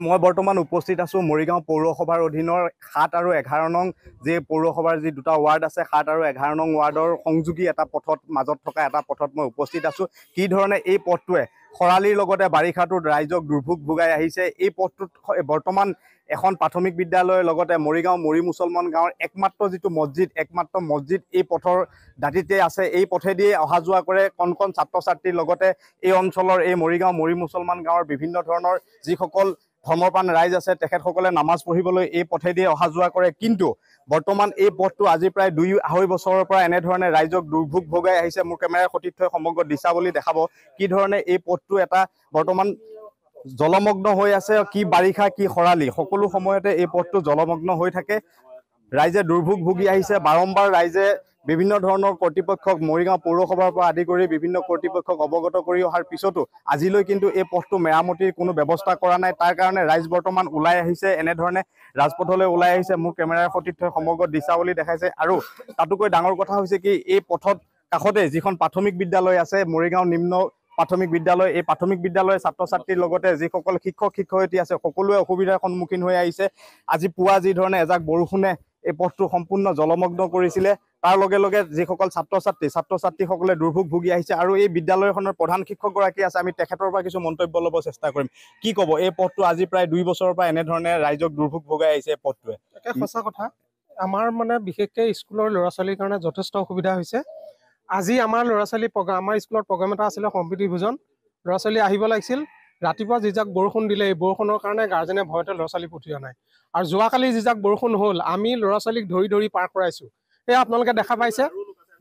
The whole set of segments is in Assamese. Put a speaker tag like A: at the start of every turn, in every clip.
A: মই বৰ্তমান উপস্থিত আছো মৰিগাঁও পৌৰসভাৰ অধীনৰ ৭ আৰু ১১ নং যে পৌৰসভাৰ যি দুটা ৱাৰ্ড আছে ৭ আৰু ১১ নং ৱাৰ্ডৰ সংযোগী এটা পথত মাজত থকা এটা পথত মই উপস্থিত আছো। কি ধৰণে এই পথটোৱে খৰালিৰ লগতে বাৰিষাটোত ৰাইজক দুৰ্ভোগ ভোগাই আহিছে। এই পথটোত বৰ্তমান এখন প্ৰাথমিক বিদ্যালয়ৰ লগতে মৰিগাঁও মৰি মুছলমান গাঁৱৰ একমাত্ৰ যিটো মছজিদ এই পথৰ দাঁতিতে আছে। এই পথেদিয়ে অহা যোৱা কৰে কণ কণ ছাত্ৰ ছাত্ৰীৰ লগতে এই অঞ্চলৰ এই মৰিগাঁও মৰি মুছলমান গাঁৱৰ বিভিন্ন ধৰণৰ যিসকল ধৰ্মপ্ৰাণ ৰাইজ আছে তেখেতসকলে নামাজ পঢ়িবলৈ এই পথেদিয়ে অহা যোৱা কৰে। কিন্তু বৰ্তমান এই পথটো আজি প্ৰায় ২-২.৫ বছৰৰ পৰা এনেধৰণে ৰাইজক দুৰ্ভোগ ভোগাই আহিছে। মোৰ কেমেৰাৰ সতীৰ্থই সমগ্ৰ দৃশ্যাৱলী দেখাব কি ধৰণে এই পথটো এটা বৰ্তমান জলমগ্ন হৈ আছে। কি বাৰিষা কি খৰালি সকলো সময়তে এই পথটো জলমগ্ন হৈ থাকে। ৰাইজে দুৰ্ভোগ ভুগি আহিছে। বাৰম্বাৰ ৰাইজে বিভিন্ন ধৰণৰ কৰ্তৃপক্ষক মৰিগাঁও পৌৰসভাৰ পৰা আদি কৰি বিভিন্ন কৰ্তৃপক্ষক অৱগত কৰি অহাৰ পিছতো আজিলৈ কিন্তু এই পথটো মেৰামতিৰ কোনো ব্যৱস্থা কৰা নাই। তাৰ কাৰণে ৰাইজ বৰ্তমান ওলাই আহিছে, এনেধৰণে ৰাজপথলৈ ওলাই আহিছে। মোৰ কেমেৰাৰ সতীৰ্থই সমগ্ৰ দৃশ্যাৱলী দেখাইছে। আৰু তাতোকৈ ডাঙৰ কথা হৈছে কি এই পথত কাষতে যিখন প্ৰাথমিক বিদ্যালয় আছে মৰিগাঁও নিম্ন প্ৰাথমিক বিদ্যালয়, এই প্ৰাথমিক বিদ্যালয়ৰ ছাত্ৰ ছাত্ৰীৰ লগতে যিসকল শিক্ষক শিক্ষয়িত্ৰী আছে সকলোৱে অসুবিধাৰ সন্মুখীন হৈ আহিছে। আজি পুৱা যি ধৰণে এজাক বৰষুণে এই পথটো সম্পূৰ্ণ জলমগ্ন কৰিছিলে, তাৰ লগে লগে যিসকল ছাত্ৰ ছাত্ৰীসকলে দুৰ্ভোগ ভুগি আহিছে। আৰু এই বিদ্যালয়খনৰ প্ৰধান শিক্ষকগৰাকী আছে, আমি তেখেতৰ পৰা কিছু মন্তব্য ল'ব চেষ্টা কৰিম। কি ক'ব এই পথটো আজি প্ৰায় ২ বছৰৰ পৰা এনেধৰণে ৰাইজক দুৰ্ভোগ ভোগাই আহিছে এই পথটোৱে?
B: সঁচা কথা, আমাৰ মানে বিশেষকৈ স্কুলৰ ল'ৰা ছোৱালীৰ কাৰণে যথেষ্ট অসুবিধা হৈছে। আজি আমাৰ ল'ৰা ছোৱালী আমাৰ স্কুলত প্ৰগ্ৰাম এটা আছিলে সম্প্ৰীতি ভোজন, ল'ৰা ছোৱালী আহিব লাগিছিল। ৰাতিপুৱা যিজাক বৰষুণ দিলে এই বৰষুণৰ কাৰণে গাৰ্জেনে ভয়তে ল'ৰা ছোৱালী পঠিওৱা নাই। আৰু যোৱাকালি যিজাক বৰষুণ হ'ল আমি ল'ৰা ছোৱালীক ধৰি ধৰি পাৰ কৰাইছোঁ। এই আপোনালোকে দেখা পাইছে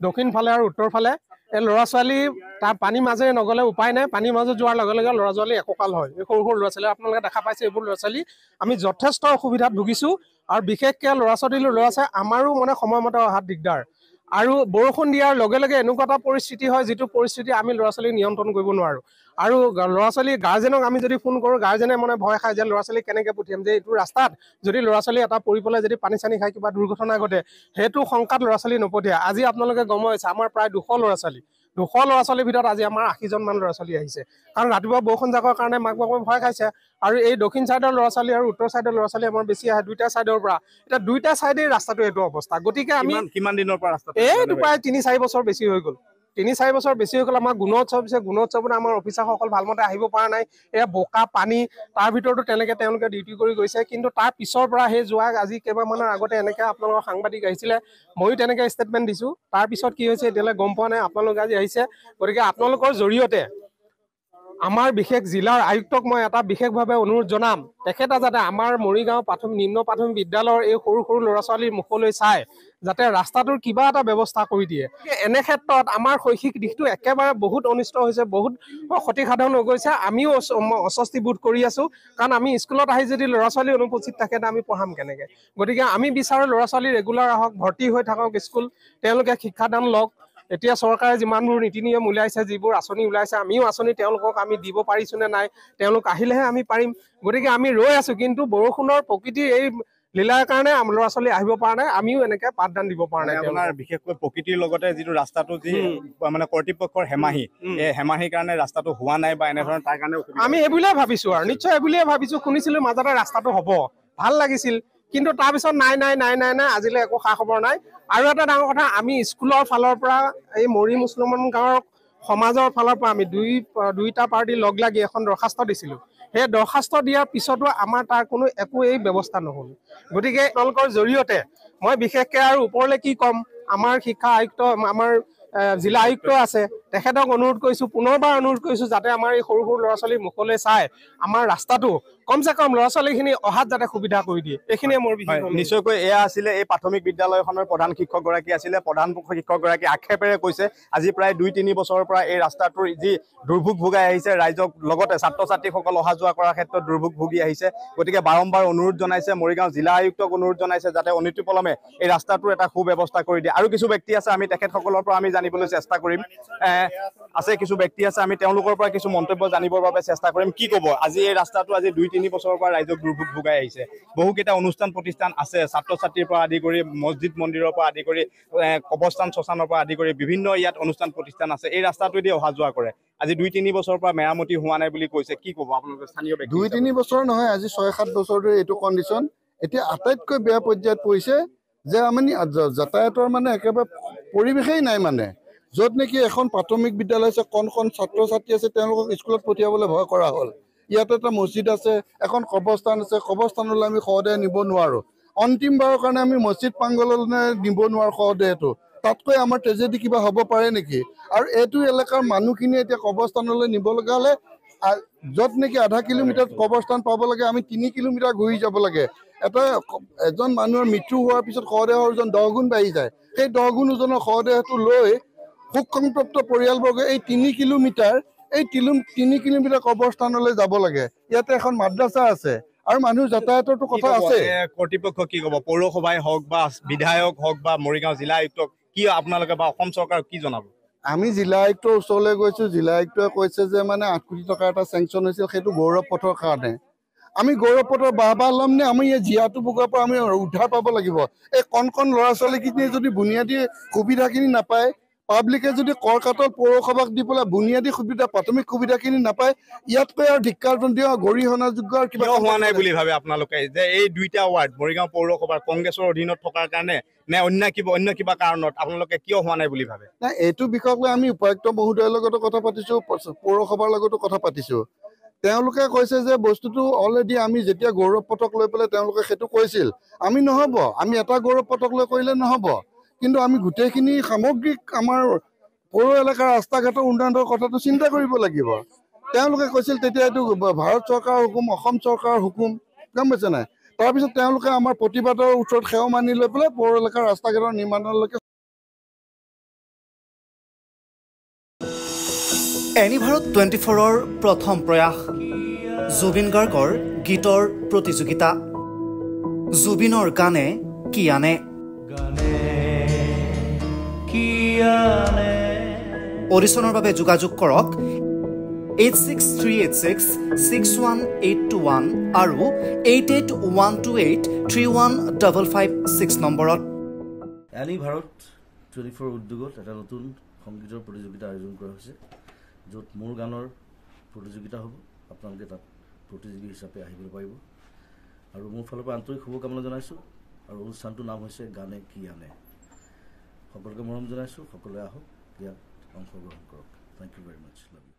B: দক্ষিণ ফালে আৰু উত্তৰ ফালে এই ল'ৰা ছোৱালী তাৰ পানীৰ মাজেৰে নগ'লে উপায় নাই। পানীৰ মাজত যোৱাৰ লগে লগে ল'ৰা ছোৱালী এককাল হয়। এই সৰু সৰু ল'ৰা ছোৱালী আপোনালোকে দেখা পাইছে, এইবোৰ ল'ৰা ছোৱালী আমি যথেষ্ট অসুবিধাত ভুগিছোঁ। আৰু বিশেষকৈ ল'ৰা ছোৱালী আমাৰো মানে সময়মতে অহাত দিগদাৰ। আৰু বৰষুণ দিয়াৰ লগে লগে এনেকুৱা এটা পৰিস্থিতি হয় যিটো পৰিস্থিতি আমি ল'ৰা ছোৱালীক নিয়ন্ত্ৰণ কৰিব নোৱাৰোঁ। আৰু ল'ৰা ছোৱালী গাৰ্জেনক আমি যদি ফোন কৰোঁ, গাৰ্জেনে মানে ভয় খায় যে ল'ৰা ছোৱালীক কেনেকৈ পঠিয়াম, যে এইটো ৰাস্তাত যদি ল'ৰা ছোৱালী এটা পৰি পেলাই যদি পানী চানী খাই কিবা দুৰ্ঘটনা ঘটে সেইটো শংকাত ল'ৰা ছোৱালী নপঠিয়ায়। আজি আপোনালোকে গম পাইছে আমাৰ প্ৰায় 200 ল'ৰা ছোৱালীৰ ভিতৰত আজি আমাৰ 80জন মান ল'ৰা ছোৱালী আহিছে। কাৰণ ৰাতিপুৱা বৰষুণ জাকৰ কাৰণে মাক বাপেকে ভয় খাইছে। আৰু এই দক্ষিণ ছাইডৰ ল'ৰা ছোৱালী আৰু উত্তৰ ছাইডৰ ল'ৰা ছোৱালী আমাৰ বেছি আহে, দুইটা ছাইডৰ পৰা। এতিয়া দুইটা ছাইডেই ৰাস্তাটো এইটো অৱস্থা। গতিকে আমি
A: কিমান দিনৰ পৰা ৰাস্তা
B: এইটো প্ৰায় 3-4 বছৰ বেছি হৈ গ'ল। 3-4 বছৰ বেছি হৈ গ'ল। আমাৰ গুণোৎসৱ হৈছে, গুণোৎসৱত আমাৰ অফিচাৰসকল ভালমতে আহিব পৰা নাই। এয়া বোকা পানী তাৰ ভিতৰতো তেনেকৈ তেওঁলোকে ডিউটি কৰি গৈছে। কিন্তু তাৰ পিছৰ পৰা সেই যোৱা আজি কেইবামানৰ আগতে এনেকৈ আপোনালোকৰ সাংবাদিক আহিছিলে, ময়ো তেনেকৈ ষ্টেটমেণ্ট দিছোঁ। তাৰপিছত কি হৈছে এতিয়ালৈ গম পোৱা নাই। আপোনালোক আজি আহিছে, গতিকে আপোনালোকৰ জৰিয়তে আমাৰ বিশেষ জিলাৰ আয়ুক্তক মই এটা বিশেষভাৱে অনুৰোধ জনাম, তেখেতে যাতে আমাৰ মৰিগাঁও নিম্ন প্ৰাথমিক বিদ্যালয়ৰ এই সৰু সৰু ল'ৰা ছোৱালীৰ মুখলৈ চাই যাতে ৰাস্তাটোৰ কিবা এটা ব্যৱস্থা কৰি দিয়ে। এনে ক্ষেত্ৰত আমাৰ শৈক্ষিক দিশটো একেবাৰে বহুত অনিষ্ট হৈছে, বহুত ক্ষতিসাধন হৈ গৈছে। আমিও অস্বস্তি বোধ কৰি আছোঁ। কাৰণ আমি স্কুলত আহি যদি ল'ৰা ছোৱালী অনুপস্থিত থাকে আমি পঢ়াম কেনেকৈ? গতিকে আমি বিচাৰোঁ ল'ৰা ছোৱালী ৰেগুলাৰ আহক, ভৰ্তি হৈ থাকক স্কুল, তেওঁলোকে শিক্ষাদান লওক। এতিয়া চৰকাৰে যিমানবোৰ নীতি নিয়ম ওলাইছে, যিবোৰ আঁচনি ওলাইছে, আমিও আঁচনি তেওঁলোকক আমি দিব পাৰিছোঁ নে নাই, তেওঁলোক আহিলেহে আমি পাৰিম। গতিকে আমি ৰৈ আছোঁ। কিন্তু বৰষুণৰ প্ৰকৃতিৰ এই লীলাৰ কাৰণে ল'ৰা ছোৱালী আহিব পৰা নাই, আমিও এনেকৈ পাঠদান দিব পৰা নাই।
A: আপোনাৰ বিশেষকৈ প্ৰকৃতিৰ লগতে যিটো ৰাস্তাটো যি মানে কৰ্তৃপক্ষৰ হেমাহি, এই হেমাহিৰ কাৰণে ৰাস্তাটো হোৱা নাই বা এনেধৰণৰ তাৰ কাৰণে
B: আমি এইবুলিয়ে ভাবিছোঁ। আৰু নিশ্চয় এইবুলিয়ে ভাবিছোঁ। শুনিছিলোঁ মাজতে ৰাস্তাটো হ'ব, ভাল লাগিছিল। কিন্তু তাৰপিছত নাই আজিলৈ একো খা খবৰ নাই। আৰু এটা ডাঙৰ কথা, আমি স্কুলৰ ফালৰ পৰা এই মৰি মুছলমান গাঁৱৰ সমাজৰ ফালৰ পৰা আমি দুইটা পাৰ্টি লগ লাগি এখন দৰখাস্ত দিছিলোঁ। সেই দৰখাস্ত দিয়াৰ পিছতো আমাৰ তাৰ কোনো একো এই ব্যৱস্থা নহ'ল। গতিকে তেওঁলোকৰ জৰিয়তে মই বিশেষকৈ আৰু ওপৰলৈ কি ক'ম, আমাৰ শিক্ষা আয়ুক্ত, আমাৰ জিলা আয়ুক্ত আছে, তেখেতক অনুৰোধ কৰিছোঁ, পুনৰবাৰ অনুৰোধ কৰিছোঁ যাতে আমাৰ এই সৰু সৰু ল'ৰা ছোৱালীৰ মুখলৈ চাই আমাৰ ৰাস্তাটো কমচে কম ল'ৰা ছোৱালীখিনি অহাত যাতে সুবিধা কৰি দিয়ে। এইখিনিয়ে মোৰ বিশেষ।
A: নিশ্চয়কৈ এয়া আছিলে এই প্ৰাথমিক বিদ্যালয়খনৰ প্ৰধান শিক্ষকগৰাকী আছিলে। প্ৰধান শিক্ষকগৰাকী আক্ষেপেৰে কৈছে আজি প্ৰায় 2-3 বছৰৰ পৰা এই ৰাস্তাটোৰ যি দুৰ্ভোগ ভোগাই আহিছে, ৰাইজক লগতে ছাত্ৰ ছাত্ৰীসকল অহা যোৱা কৰাৰ ক্ষেত্ৰত দুৰ্ভোগ ভুগি আহিছে। গতিকে বাৰম্বাৰ অনুৰোধ জনাইছে, মৰিগাঁও জিলা আয়ুক্তক অনুৰোধ জনাইছে যাতে অনতিপলমে এই ৰাস্তাটোৰ এটা সুব্যৱস্থা কৰি দিয়ে। আৰু কিছু ব্যক্তি আছে, আমি তেখেতসকলৰ পৰা আমি জানিবলৈ চেষ্টা কৰিম। কিছু ব্যক্তি আছে, আমি তেওঁলোকৰ পৰা কিছু মন্তব্য জানিবৰ বাবে চেষ্টা কৰিম। কি ক'ব আজি এই ৰাস্তাটো আজি 2-3 বছৰৰ পৰা ৰাইজক দুৰ্ভোগ ভোগাই আহিছে? বহুকেইটা অনুষ্ঠান প্ৰতিষ্ঠান আছে, ছাত্ৰ ছাত্ৰীৰ পৰা আদি কৰি মছজিদ মন্দিৰৰ পৰা আদি কৰি কবৰস্থান শ্মশানৰ পৰা আদি কৰি বিভিন্ন ইয়াত অনুষ্ঠান প্ৰতিষ্ঠান আছে, এই ৰাস্তাটোৱেদি অহা যোৱা কৰে। আজি 2-3 বছৰৰ পৰা মেৰামতি হোৱা নাই বুলি কৈছে, কি ক'ব আপোনালোকে স্থানীয় ব্যক্তি?
C: 2-3 বছৰ নহয়, আজি 6-7 বছৰ ধৰি এইটো কণ্ডিশ্যন। এতিয়া আটাইতকৈ বেয়া পৰ্যায়ত পৰিছে যে আমি যাতায়াতৰ মানে একেবাৰে পৰিৱেশেই নাই, মানে য'ত নেকি এখন প্ৰাথমিক বিদ্যালয় আছে, কণ ছাত্ৰ ছাত্ৰী আছে, তেওঁলোকক স্কুলত পঠিয়াবলৈ ভয় কৰা হ'ল। ইয়াতে এটা মছজিদ আছে, এখন কবৰস্থান আছে, কবৰস্থানলৈ আমি শৱদেহ নিব নোৱাৰোঁ। অন্তিমবাৰৰ কাৰণে আমি মছজিদ প্ৰাংগণলৈ নিব নোৱাৰোঁ শৱদেহটো। তাতকৈ আমাৰ ট্ৰেজেডি কিবা হ'ব পাৰে নেকি? আৰু এইটো এলেকাৰ মানুহখিনি এতিয়া কবৰস্থানলৈ নিব লগা হ'লে য'ত নেকি আধা কিলোমিটাৰ কবৰস্থান পাব লাগে, আমি 3 কিলোমিটাৰ ঘূৰি যাব লাগে। এজন মানুহৰ মৃত্যু হোৱাৰ পিছত শৱদেহৰ ওজন 10 গুণ বাঢ়ি যায়। সেই 10 গুণ ওজনৰ শৱদেহটো লৈ শোকসন্তপ্ত পৰিয়ালবৰ্গে এই 3 কিলোমিটাৰ কবৰস্থানলৈ যাব লাগে। ইয়াতে এখন মাদ্ৰাছা আছে আৰু মানুহ যাতায়াতৰটো কথা আছে।
A: কৰ্তৃপক্ষ কি ক'ব? পৌৰসভাই হওক বা বিধায়ক হওক বা মৰিগাঁও জিলা আয়ুক্তক কি আপোনালোকে বা অসম চৰকাৰক কি জনাব?
C: আমি জিলা আয়ুক্তৰ ওচৰলৈ গৈছোঁ। জিলা আয়ুক্তই কৈছে যে মানে 8 কোটি টকা এটা চেংচন হৈছিল, সেইটো গৌৰৱ পথৰ কাৰণে। আমি গৌৰৱ পথৰ বাহ ল'ম নে? আমি এই জীয়াটো বুকৰ পৰা আমি উদ্ধাৰ পাব লাগিব। এই কণ ল'ৰা ছোৱালীখিনিয়ে যদি বুনিয়াদী সুবিধাখিনি নাপায়, পাব্লিকে যদি কৰকাটল পৌৰসভাক দি পেলাই বুনিয়াদী সুবিধা প্ৰাথমিক সুবিধাখিনি নাপায়, ইয়াতকৈ আৰু ধিক্কাৰজনীয় গৰিহণাযোগ্য আৰু কিবা
A: হোৱা নাই বুলি ভাবে আপোনালোকে যে এই 2টা ৱাৰ্ড মৰিগাঁও পৌৰসভাৰ কংগ্ৰেছৰ অধীনত থকাৰ কাৰণে নে অন্য কিবা কাৰণত আপোনালোকে কিয় হোৱা নাই বুলি ভাবে?
C: নাই, এইটো বিষয়ক লৈ আমি উপায়ুক্ত মহোদয়ৰ লগতো কথা পাতিছোঁ, পৌৰসভাৰ লগতো কথা পাতিছোঁ। তেওঁলোকে কৈছে যে বস্তুটো অলৰেডি আমি যেতিয়া গৌৰৱ পথক লৈ পেলাই তেওঁলোকে সেইটো কৈছিল, আমি নহ'ব, আমি এটা গৌৰৱ পথক লৈ কৰিলে নহ'ব, কিন্তু আমি গোটেইখিনি সামগ্ৰিক আমাৰ পৌৰ এলেকাৰ ৰাস্তা ঘাটৰ উন্নয়নৰ কথাটো চিন্তা কৰিব লাগিব। তেওঁলোকে কৈছিল তেতিয়া এইটো ভাৰত চৰকাৰৰ হুকুম, অসম চৰকাৰৰ হুকুম, গম পাইছে নাই? তাৰপিছত তেওঁলোকে আমাৰ প্ৰতিবাদৰ ওচৰত সেৱা মানি লৈ পেলাই পৌৰ এলেকাৰ ৰাস্তা ঘাটৰ নিৰ্মাণলৈকে
D: এনিভাৰত 24ৰ প্ৰথম প্ৰয়াস জুবিন গাৰ্গৰ গীতৰ প্ৰতিযোগিতা। জুবিনৰ গানে কি আনে? অডিশ্যনৰ বাবে যোগাযোগ কৰক 8638661821 আৰু 8812831556 নম্বৰত।
E: এনিভাৰত 24 উদ্যোগত এটা নতুন সংগীতৰ প্ৰতিযোগিতা আয়োজন কৰা হৈছে, য'ত মোৰ গানৰ প্ৰতিযোগিতা হ'ব। আপোনালোকে তাত প্ৰতিযোগী হিচাপে আহিবলৈ পাৰিব আৰু মোৰ ফালৰ পৰা আন্তৰিক শুভকামনা জনাইছোঁ। আৰু অনুষ্ঠানটোৰ নাম হৈছে গানে কি আনে। সকলোকে মৰম জনাইছোঁ, সকলোৱে আহক, ইয়াত অংশগ্ৰহণ কৰক। Thank you very much. Love U.